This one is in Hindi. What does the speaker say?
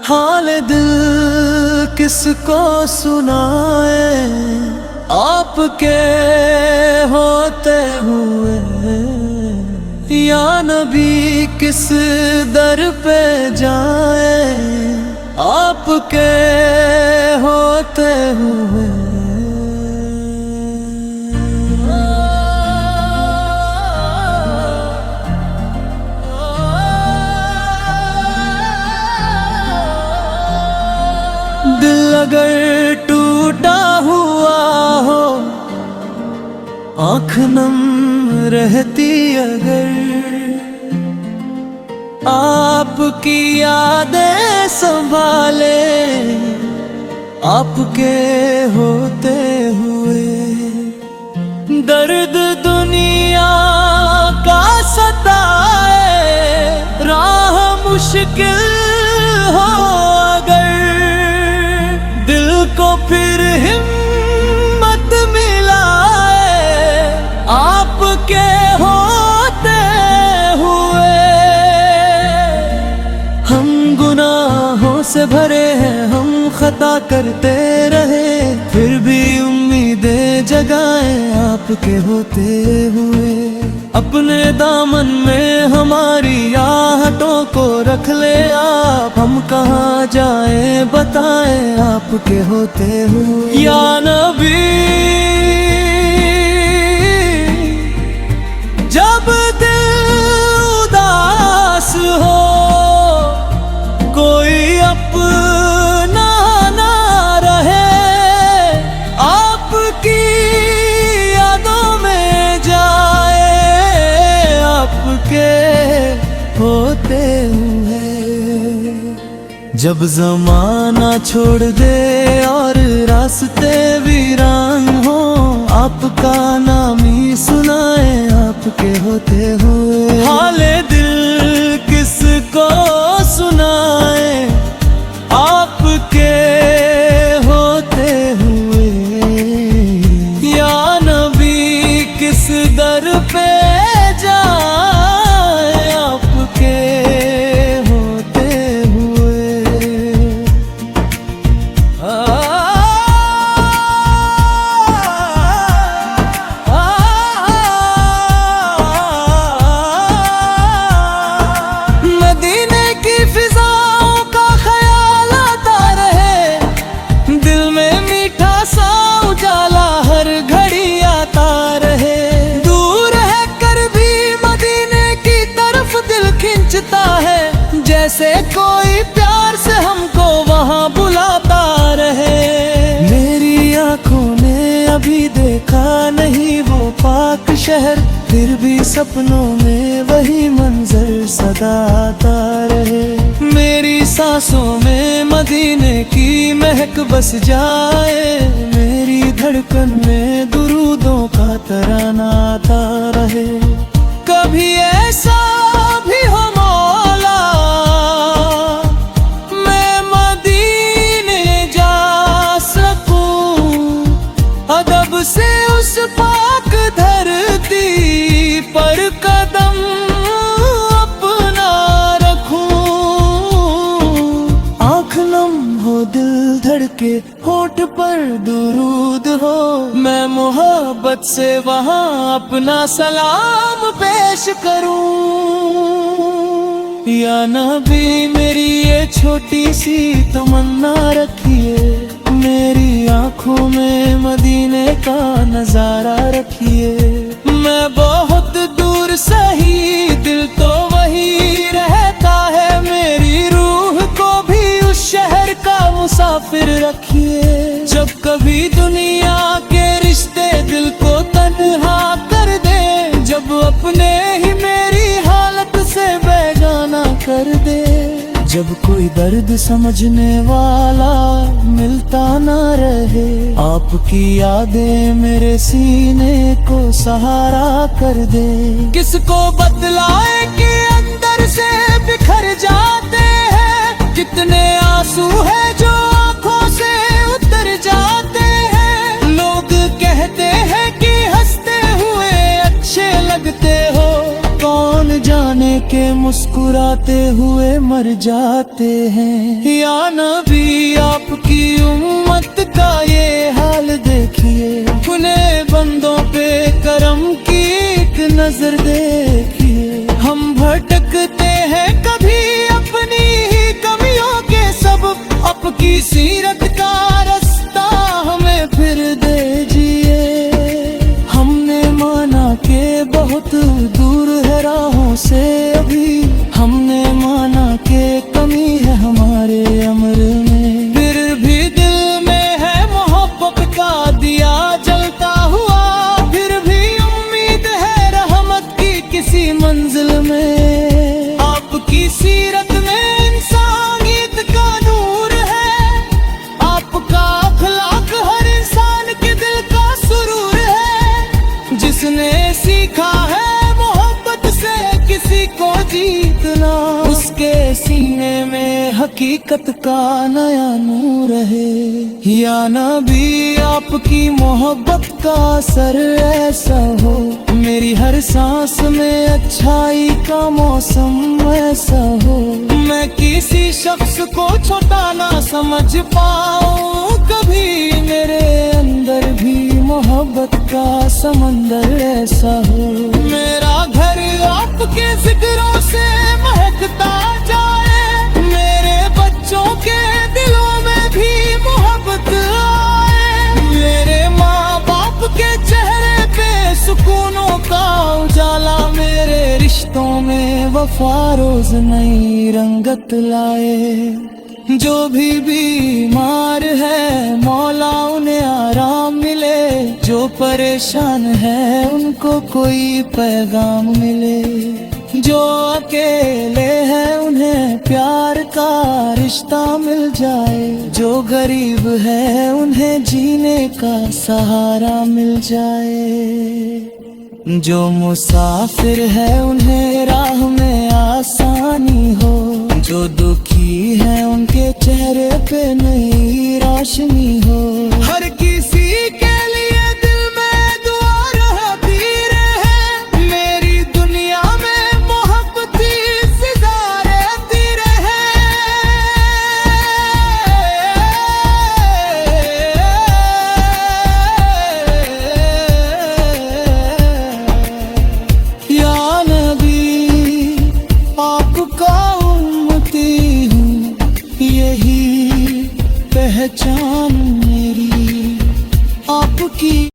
हाल दिल किसको सुनाए, आपके होते हुए या नबी किस दर पे जाए, आपके होते हुए। दिल अगर टूटा हुआ हो, आँख नम रहती अगर, आपकी यादें संभाले आपके होते हुए। दर्द दुनिया का सताए, राह मुश्किल हो अगर, दिल को फिर हिम्मत मिलाए आपके होते हुए। हम गुनाहों से भरे हैं, हम खता करते रहे, फिर भी उम्मीदें जगाए आपके होते हुए। अपने दामन में हमारी आहटों को रख ले आप, हम कहाँ जाए बताए आपके होते हुए। या नबी जब दिल उदास हो, कोई अपना ना रहे, आपकी यादों में जाए आपके होते हुए। जब जमाना छोड़ दे और रास्ते वीरान हो, आपका नाम ही सुनाए आपके होते हुए। हाले दिल किसको सुनाए, आपके होते हुए। या नबी किस दर पे जाए आपके होते हुए। मदीने की फिजाओं का ख्याल आता रहे, दिल में मीठा सा उजाला हर घड़ी आता रहे। दूर है कर भी मदीने की तरफ दिल खिंचता है, जैसे कोई प्यार से हमको वहाँ बुलाता रहे। मेरी आंखों ने अभी देखा नहीं वो पाक शहर, फिर भी सपनों में वही मंजर सदा आता रहे। मेरी सांसों में मदीने की महक बस जाए, मेरी धड़कन में दुरूदों का तराना आता रहे। कभी ऐसा भी हो मौला, मैं मदीने जा सकूं, अदब से उस पाक धरती पर कदम अपना रखूं। आँख नम हो दिल धड़के, होठ पर दुरूद हो, मैं मोहब्बत से वहाँ अपना सलाम पेश करूं। या नबी मेरी ये छोटी सी तमन्ना रखिए, मेरी आँखों में मदीने का नजारा रखिए। मैं बहुत दूर सही, दिल तो वही रहता है, मेरी रूह को भी उस शहर का मुसाफिर रखिए। जब कभी दुनिया के रिश्ते दिल को तन्हा कर दे, जब अपने ही मेरी हालत से बेगाना कर दे, जब कोई दर्द समझने वाला मिलता ना रहे, आपकी यादें मेरे सीने को सहारा कर दे। किसको बतलाए कि अंदर से बिखर जाते हैं, कितने आंसू है जो आंखों से उतर जाते हैं। लोग कहते हैं कि हंसते हुए अच्छे लगते हो, कौन जाने के मुस्कुराते हुए मर जाते हैं। या नबी आपकी उम्मत का ये हाल देखिए, उन्हें बंदों पे करम की एक नजर देखिए। हम भटकते हैं कभी अपनी ही कमियों के सबब, आपकी सीरत का रास्ता हमें फिर दीजिए। हमने माना के बहुत दूर है राहों से अभी, हमने माना के कमी है हमारे अमर में, फिर भी दिल में है मोहब्बत का दिया जलता हुआ, फिर भी उम्मीद है रहमत की किसी मंजिल में। आपकी सीरत में इंसानियत का नूर है, आपका अखलाक हर इंसान के दिल का सुरूर है। जिसने सीखा है मोहब्बत से किसी को जीतना, उसके सीने में हकीकत का नया नूर है। या नबी आपकी मोहब्बत का असर ऐसा हो, मेरी हर सांस में अच्छाई का मौसम ऐसा हो। मैं किसी शख्स को छोटा ना समझ पाऊं कभी, मेरे अंदर भी मोहब्बत का समंदर ऐसा हो। मेरा घर आपके जिक्रों से महकता जाए, मेरे बच्चों के दिलों में भी मोहब्बत आए, मेरे माँ बाप के चेहरे पे सुकूनों का उजाला, मेरे रिश्तों में वफा रोज नई रंगत लाए। जो भी बीमार है मौला उन्हें आराम मिले, जो परेशान है उनको कोई पैगाम मिले, जो अकेले हैं उन्हें प्यार का रिश्ता मिल जाए, जो गरीब है उन्हें जीने का सहारा मिल जाए, जो मुसाफिर है उन्हें राह में आसानी हो, जो दुखी है उनके चेहरे पे नई रोशनी हो। हर किसी के